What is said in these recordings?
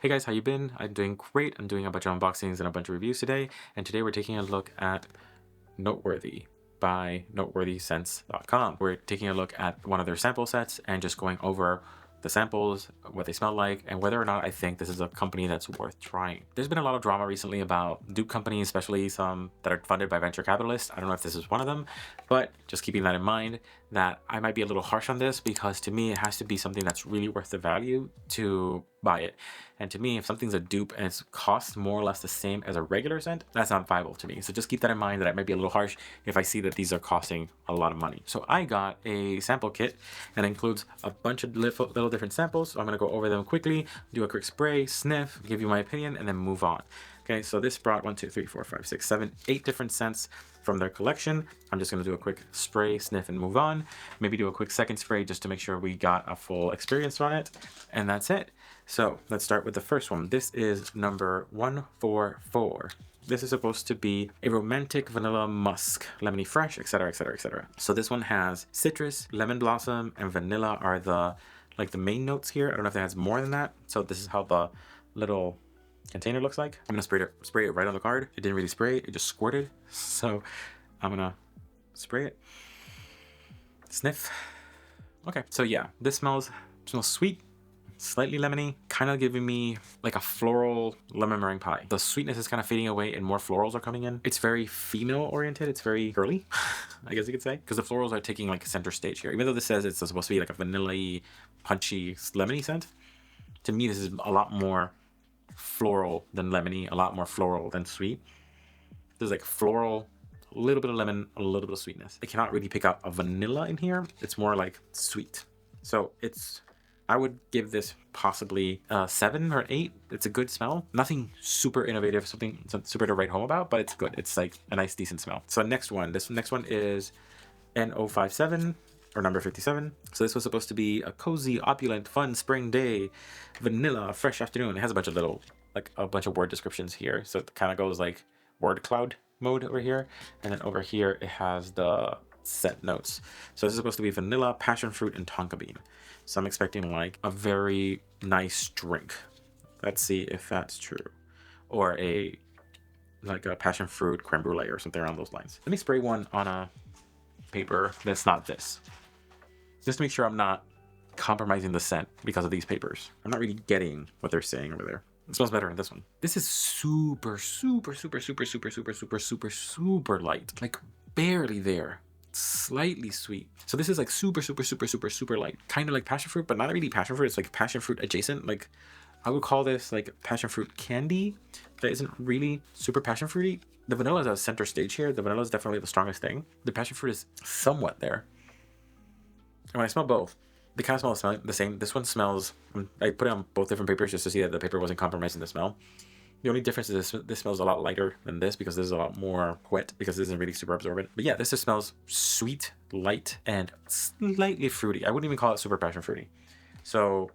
Hey guys, how you been? I'm doing great. I'm doing a bunch of unboxings and a bunch of reviews today, and today we're taking a look at Noteworthy by noteworthyscents.com. We're taking a look at one of their sample sets and just going over the samples, what they smell like, and whether or not I think this is a company that's worth trying. There's been a lot of drama recently about dupe companies, especially some that are funded by venture capitalists. I don't know if this is one of them, but just keeping that in mind, that I might be a little harsh on this because to me it has to be something that's really worth the value to buy it. And to me, if something's a dupe and it costs more or less the same as a regular scent, that's not viable to me. So just keep that in mind, that I might be a little harsh if I see that these are costing a lot of money. So I got a sample kit that includes a bunch of little different samples. So I'm gonna go over them quickly, do a quick spray, sniff, give you my opinion, and then move on. Okay, so this brought 1, 2, 3, 4, 5, 6, 7, 8 different scents from their collection. I'm just gonna do a quick spray, sniff, and move on. Maybe do a quick second spray just to make sure we got a full experience on it. And that's it. So let's start with the first one. This is number 144. This is supposed to be a romantic vanilla musk, lemony fresh, etc., etc., etc. So this one has citrus, lemon blossom, and vanilla are the main notes here. I don't know if it has more than that. So this is how the little container looks like. I'm gonna spray it right on the card. It didn't really spray, it just squirted. So I'm gonna spray it. Sniff. Okay, so yeah, this smells sweet, slightly lemony, kind of giving me like a floral lemon meringue pie. The sweetness is kind of fading away and more florals are coming in. It's very female oriented. It's very girly, I guess you could say, because the florals are taking like center stage here. Even though this says it's supposed to be like a vanilla-y, punchy, lemony scent, to me this is a lot more floral than lemony, a lot more floral than sweet. There's like floral, a little bit of lemon, a little bit of sweetness. I cannot really pick out a vanilla in here. It's more like sweet. So I would give this possibly a 7 or 8. It's a good smell. Nothing super innovative, something super to write home about, but it's good. It's like a nice, decent smell. So next one, this next one is N057 or number 57. So this was supposed to be a cozy, opulent, fun spring day, vanilla, fresh afternoon. It has a bunch of word descriptions here. So it kind of goes like word cloud mode over here. And then over here, it has the scent notes. So this is supposed to be vanilla, passion fruit, and tonka bean. So I'm expecting like a very nice drink. Let's see if that's true. Or like a passion fruit creme brulee or something around those lines. Let me spray one on a paper that's not this. Just to make sure I'm not compromising the scent because of these papers. I'm not really getting what they're saying over there. It smells better in this one. This is super, super, super, super, super, super, super, super, super light. Like barely there. Slightly sweet. So this is like super, super, super, super, super light. Kind of like passion fruit, but not really passion fruit. It's like passion fruit adjacent. Like I would call this like passion fruit candy. That isn't really super passion fruity. The vanilla is at center stage here. The vanilla is definitely the strongest thing. The passion fruit is somewhat there. And when I smell both, they kind of smell the same. This one smells, I put it on both different papers just to see that the paper wasn't compromising the smell. The only difference is this smells a lot lighter than this because this is a lot more wet because this isn't really super absorbent. But yeah, this just smells sweet, light, and slightly fruity. I wouldn't even call it super passion fruity. So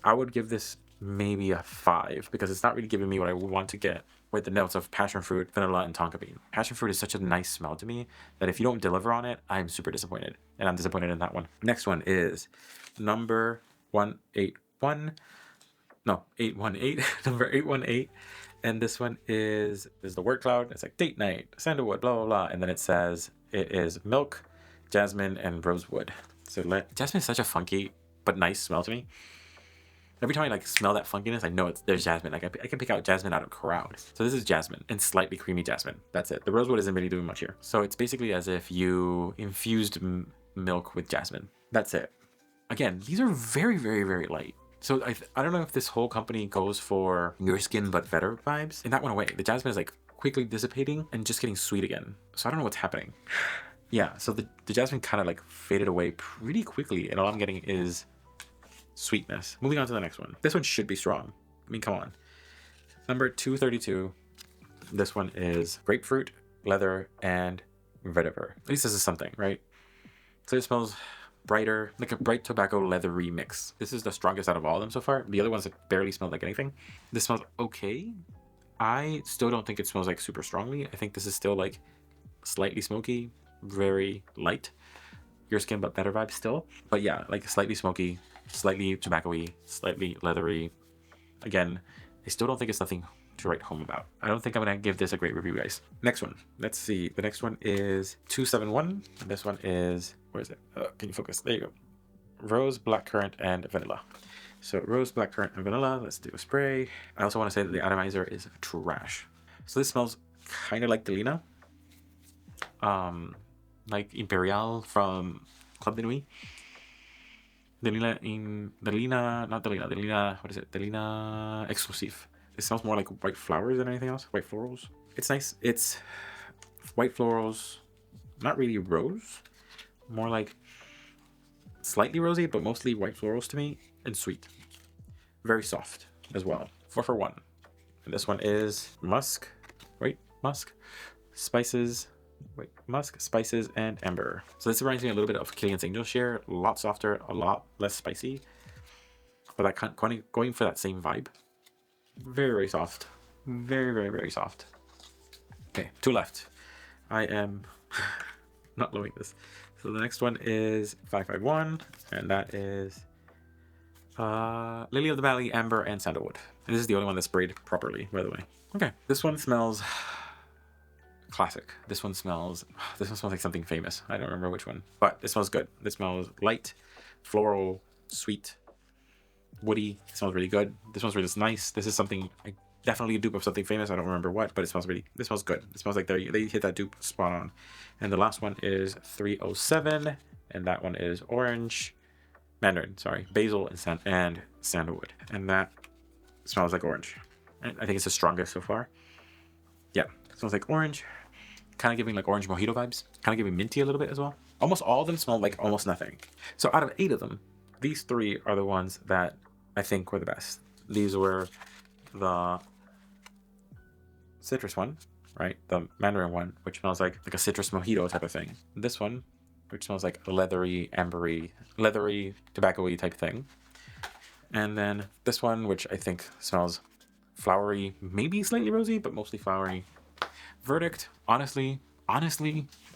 I would give this maybe a 5 because it's not really giving me what I would want to get with the notes of passion fruit, vanilla, and tonka bean. Passion fruit is such a nice smell to me that if you don't deliver on it, I'm super disappointed. And I'm disappointed in that one. Next one is number 181. No, 818, number 818. And this one is the word cloud. It's like date night, sandalwood, blah, blah, blah. And then it says it is milk, jasmine, and rosewood. So jasmine is such a funky but nice smell to me. Every time I like smell that funkiness, I know there's jasmine. Like I can pick out jasmine out of a crowd. So this is jasmine and slightly creamy jasmine. That's it. The rosewood isn't really doing much here. So it's basically as if you infused milk with jasmine. That's it. Again, these are very, very, very light. So I don't know if this whole company goes for your skin but better vibes. And that went away. The jasmine is like quickly dissipating and just getting sweet again. So I don't know what's happening. Yeah, so the jasmine kind of like faded away pretty quickly. And all I'm getting is sweetness. Moving on to the next one. This one should be strong. I mean, come on. Number 232. This one is grapefruit, leather, and vetiver. At least this is something, right? So it smells brighter, like a bright tobacco leathery mix. This is the strongest out of all of them so far. The other ones that barely smelled like anything. This smells okay. I still don't think it smells like super strongly. I think this is still like slightly smoky, very light. Your skin but better vibe still. But yeah, like slightly smoky, slightly tobacco-y, slightly leathery, Again, I still don't think it's nothing to write home about. I don't think I'm gonna give this a great review, guys. Next one. Let's see. The next one is 271. And this one is, where is it? Can you focus? There you go. Rose, blackcurrant, and vanilla. So rose, blackcurrant, and vanilla. Let's do a spray. I also want to say that the atomizer is trash. So this smells kind of like Delina. Like Imperial from Club de Nuit. Delina, what is it? Delina Exclusive. It smells more like white flowers than anything else. White florals. It's nice. It's white florals, not really rose. More like slightly rosy, but mostly white florals to me, and sweet. Very soft as well. 4 for 1. And this one is musk. Wait, musk. Spices. Wait, musk, spices, and amber. So this reminds me a little bit of Killian's Angel Share. A lot softer, a lot less spicy. But I can't going for that same vibe. Very, very soft. Very, very, very soft. Okay, 2 left. I am not loving this. So the next one is 551, and that is Lily of the Valley, Amber, and Sandalwood. And this is the only one that's sprayed properly, by the way. Okay, this one smells classic. This one smells like something famous. I don't remember which one, but it smells good. This smells light, floral, sweet, woody. It smells really good. This one's really nice. This is something, definitely a dupe of something famous. I don't remember what, but it smells good. It smells like they hit that dupe spot on. And the last one is 307, and that one is Mandarin, sorry, basil and sandalwood, and that smells like orange. And I think it's the strongest so far. Yeah, it smells like orange, kind of giving like orange mojito vibes, kind of giving minty a little bit as well. Almost all of them smell like almost nothing. So out of 8 of them, these 3 are the ones that I think were the best. These were the citrus one, right? The Mandarin one, which smells like a citrus mojito type of thing. This one, which smells like a leathery, ambery, leathery, tobacco-y type thing. And then this one, which I think smells flowery, maybe slightly rosy, but mostly flowery. Verdict, honestly,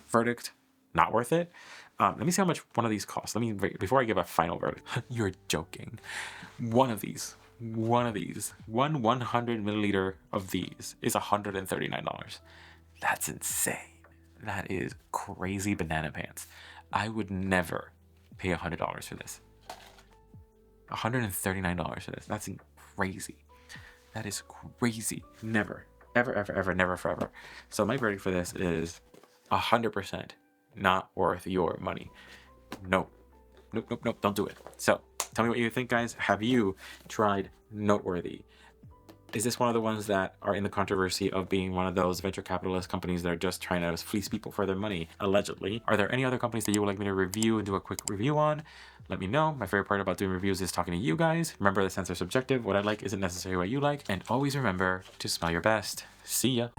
verdict, not worth it. Let me see how much one of these costs. Before I give a final verdict. You're joking. One of these, one 100 milliliter of these is $139. That's insane. That is crazy banana pants. I would never pay $100 for this. $139 for this. That's crazy. That is crazy. Never, ever, never, forever. So my verdict for this is 100% not worth your money. Nope, don't do it. So tell me what you think, guys. Have you tried Noteworthy? Is this one of the ones that are in the controversy of being one of those venture capitalist companies that are just trying to fleece people for their money, allegedly? Are there any other companies that you would like me to review and do a quick review on? Let me know. My favorite part about doing reviews is talking to you guys. Remember, the scents are subjective. What I like isn't necessarily what you like. And always remember to smell your best. See ya.